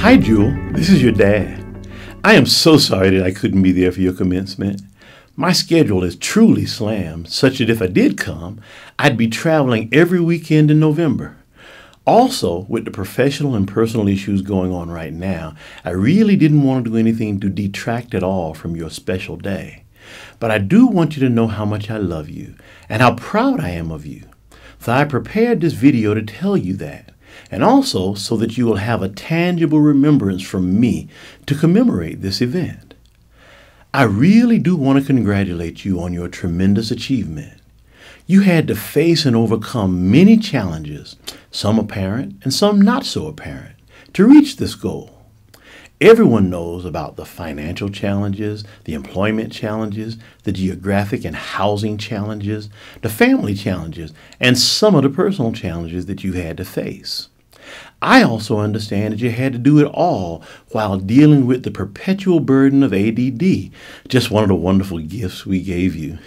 Hi, Jewel. This is your dad. I am so sorry that I couldn't be there for your commencement. My schedule is truly slammed, such that if I did come, I'd be traveling every weekend in November. Also, with the professional and personal issues going on right now, I really didn't want to do anything to detract at all from your special day. But I do want you to know how much I love you and how proud I am of you. So I prepared this video to tell you that, and also so that you will have a tangible remembrance from me to commemorate this event. I really do want to congratulate you on your tremendous achievement. You had to face and overcome many challenges, some apparent and some not so apparent, to reach this goal. Everyone knows about the financial challenges, the employment challenges, the geographic and housing challenges, the family challenges, and some of the personal challenges that you had to face. I also understand that you had to do it all while dealing with the perpetual burden of ADD, just one of the wonderful gifts we gave you.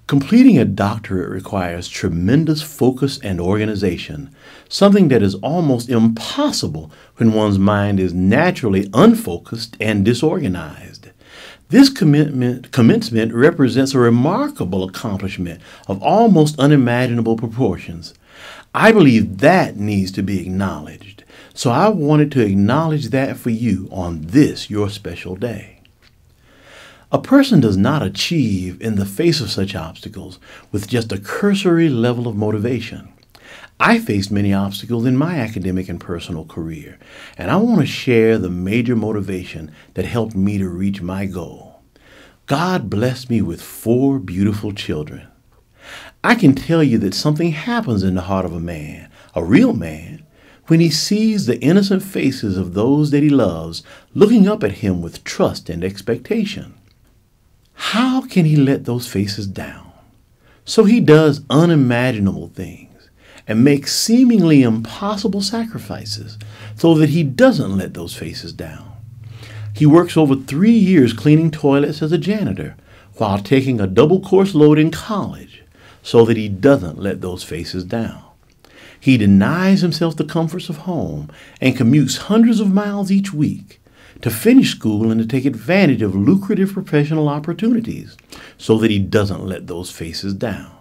Completing a doctorate requires tremendous focus and organization, something that is almost impossible when one's mind is naturally unfocused and disorganized. This commencement represents a remarkable accomplishment of almost unimaginable proportions. I believe that needs to be acknowledged, so I wanted to acknowledge that for you on this, your special day. A person does not achieve in the face of such obstacles with just a cursory level of motivation. I faced many obstacles in my academic and personal career, and I want to share the major motivation that helped me to reach my goal. God blessed me with 4 beautiful children. I can tell you that something happens in the heart of a man, a real man, when he sees the innocent faces of those that he loves looking up at him with trust and expectation. How can he let those faces down? So he does unimaginable things and makes seemingly impossible sacrifices so that he doesn't let those faces down. He works over 3 years cleaning toilets as a janitor while taking a double course load in college so that he doesn't let those faces down. He denies himself the comforts of home and commutes hundreds of miles each week to finish school and to take advantage of lucrative professional opportunities so that he doesn't let those faces down.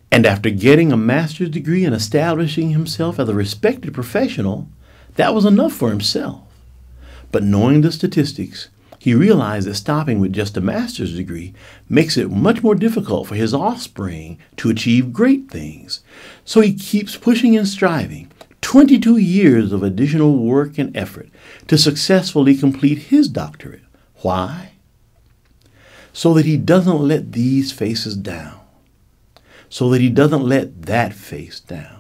And after getting a master's degree and establishing himself as a respected professional, that was enough for himself. But knowing the statistics, he realized that stopping with just a master's degree makes it much more difficult for his offspring to achieve great things. So he keeps pushing and striving 22 years of additional work and effort to successfully complete his doctorate. Why? So that he doesn't let these faces down. So that he doesn't let that face down.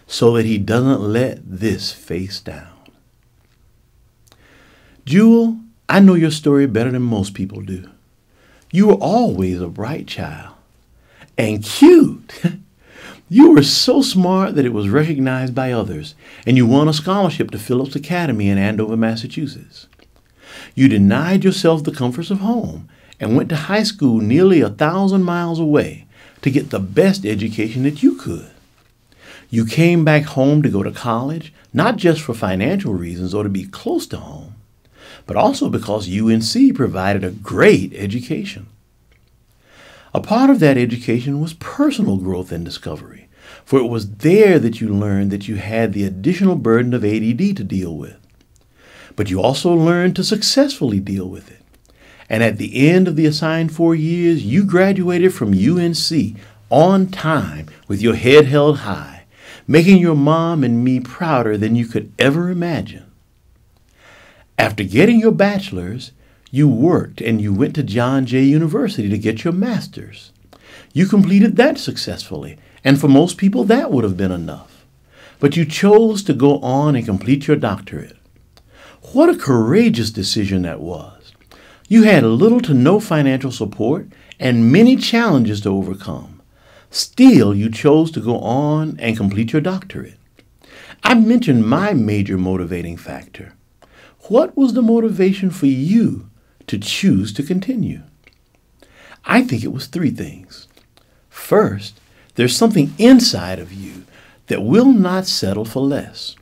So that he doesn't let this face down. Jewel, I know your story better than most people do. You were always a bright child. And cute. You were so smart that it was recognized by others, and you won a scholarship to Phillips Academy in Andover, Massachusetts. You denied yourself the comforts of home and went to high school nearly 1,000 miles away to get the best education that you could. You came back home to go to college, not just for financial reasons or to be close to home, but also because UNC provided a great education. A part of that education was personal growth and discovery, for it was there that you learned that you had the additional burden of ADD to deal with. But you also learned to successfully deal with it. And at the end of the assigned 4 years, you graduated from UNC on time with your head held high, making your mom and me prouder than you could ever imagine. After getting your bachelor's, you worked and you went to John Jay University to get your master's. You completed that successfully, and for most people that would have been enough. But you chose to go on and complete your doctorate. What a courageous decision that was. You had little to no financial support and many challenges to overcome. Still, you chose to go on and complete your doctorate. I mentioned my major motivating factor. What was the motivation for you to choose to continue? I think it was 3 things. First, there's something inside of you that will not settle for less.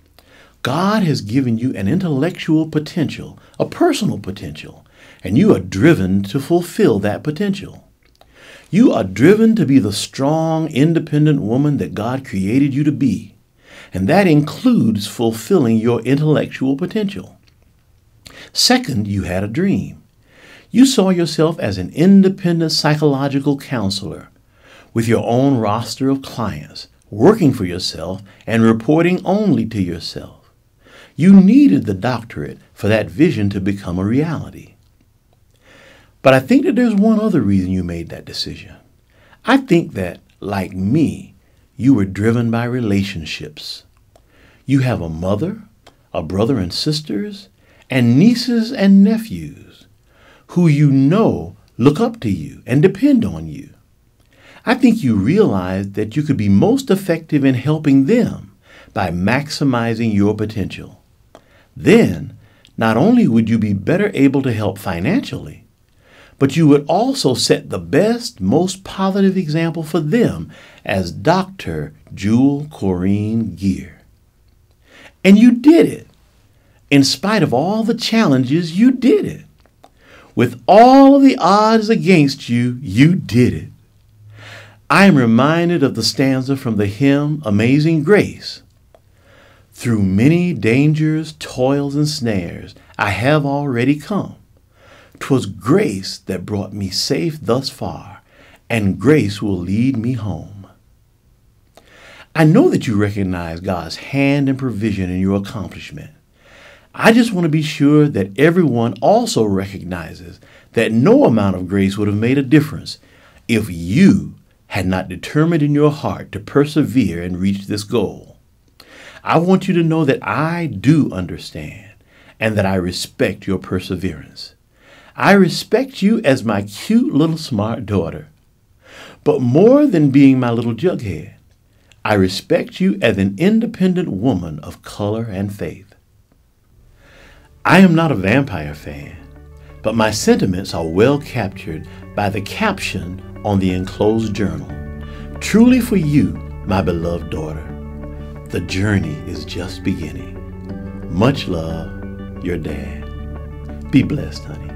God has given you an intellectual potential, a personal potential, and you are driven to fulfill that potential. You are driven to be the strong, independent woman that God created you to be, and that includes fulfilling your intellectual potential. Second, you had a dream. You saw yourself as an independent psychological counselor with your own roster of clients, working for yourself and reporting only to yourself. You needed the doctorate for that vision to become a reality. But I think that there's one other reason you made that decision. I think that, like me, you were driven by relationships. You have a mother, a brother and sisters, and nieces and nephews who you know look up to you and depend on you. I think you realized that you could be most effective in helping them by maximizing your potential. Then, not only would you be better able to help financially, but you would also set the best, most positive example for them as Dr. Jewel Corrine Gear. And you did it. In spite of all the challenges, you did it. With all of the odds against you, you did it. I am reminded of the stanza from the hymn Amazing Grace. Through many dangers, toils, and snares, I have already come. 'Twas grace that brought me safe thus far, and grace will lead me home. I know that you recognize God's hand and provision in your accomplishment. I just want to be sure that everyone also recognizes that no amount of grace would have made a difference if you had not determined in your heart to persevere and reach this goal. I want you to know that I do understand and that I respect your perseverance. I respect you as my cute little smart daughter. But more than being my little jughead, I respect you as an independent woman of color and faith. I am not a vampire fan, but my sentiments are well captured by the caption on the enclosed journal. Truly for you, my beloved daughter, the journey is just beginning. Much love, your dad. Be blessed, honey.